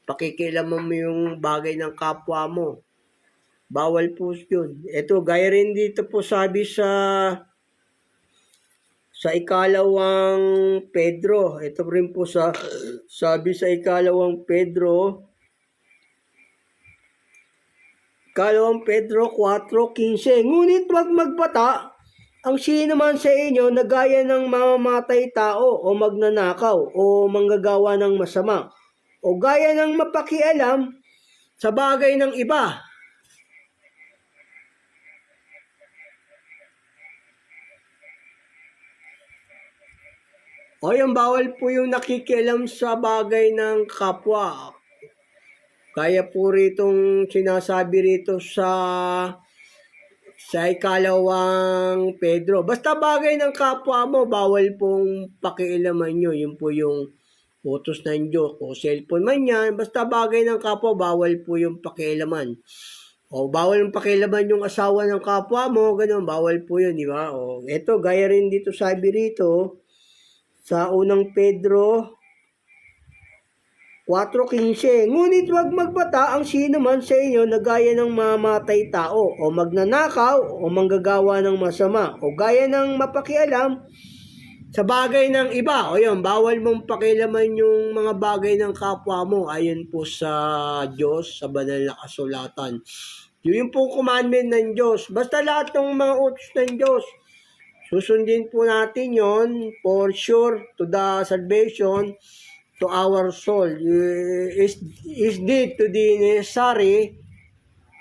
pakikialaman mo yung bagay ng kapwa mo. Bawal po yun. Ito, gaya rin dito po sabi sa ikalawang Pedro. Ito rin po sabi sa ikalawang Pedro 4:15. Ngunit wag magbata ang sino man sa inyo na gaya ng mamamatay tao o magnanakaw o manggagawa ng masama o gaya ng mapakialam sa bagay ng iba. O yung bawal po yung nakikialam sa bagay ng kapwa. Kaya po ritong sinasabi rito sa ikalawang Pedro. Basta bagay ng kapwa mo, bawal pong pakialaman nyo. Yun po yung utos ng Diyos. O cellphone man yan, basta bagay ng kapwa, bawal po yung pakialaman. O bawal yung pakialaman yung asawa ng kapwa mo, ganun, bawal po yun, di ba? O eto, gaya rin dito sabi rito, sa unang Pedro 4:15. Ngunit wag magbata ang sino man sa inyo na gaya ng mamatay tao o magnanakaw o manggagawa ng masama o gaya ng mapakialam sa bagay ng iba. O yun, bawal mong pakialaman yung mga bagay ng kapwa mo ayon po sa Diyos, sa banal na kasulatan. Yun po commandment ng Diyos. Basta lahat ng mga utos ng Diyos, susundin po natin yon for sure to the salvation to our soul. Is need to the necessary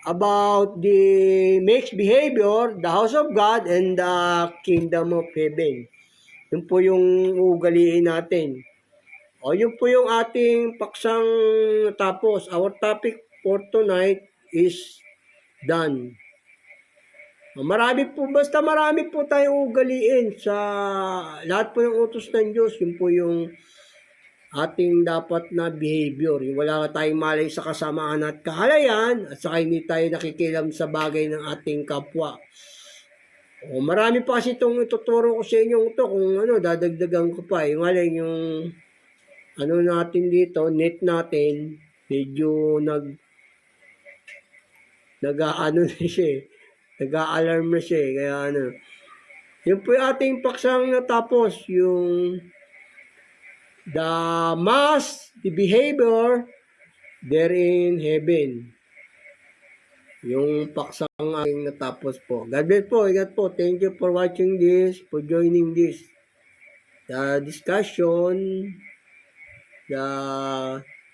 about the mixed behavior, the house of God, and the kingdom of heaven. Yun po yung ugaliin natin. O yun po yung ating paksang tapos. Our topic for tonight is done. Marami po tayong ugaliin sa lahat po ng utos ng Diyos. Yun po yung ating dapat na behavior. Yung wala tayong malay sa kasamaan at kahalayan at saka hindi tayo nakikilam sa bagay ng ating kapwa. Marami pa kasi itong ituturo ko sa inyo ito kung dadagdagan ko pa. Yung alin yung natin dito, net natin, medyo nag-aano na siya nag-a-alarm na siya kaya yun po yung ating paksang natapos, yung the mass, the behavior there in heaven. Yung paksang ating natapos po. God bless po, ingat po. Thank you for watching this, for joining this. The discussion, the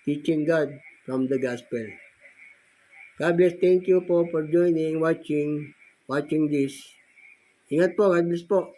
teaching God from the gospel. God bless, thank you po for joining, watching this. Ingat po, God bless po.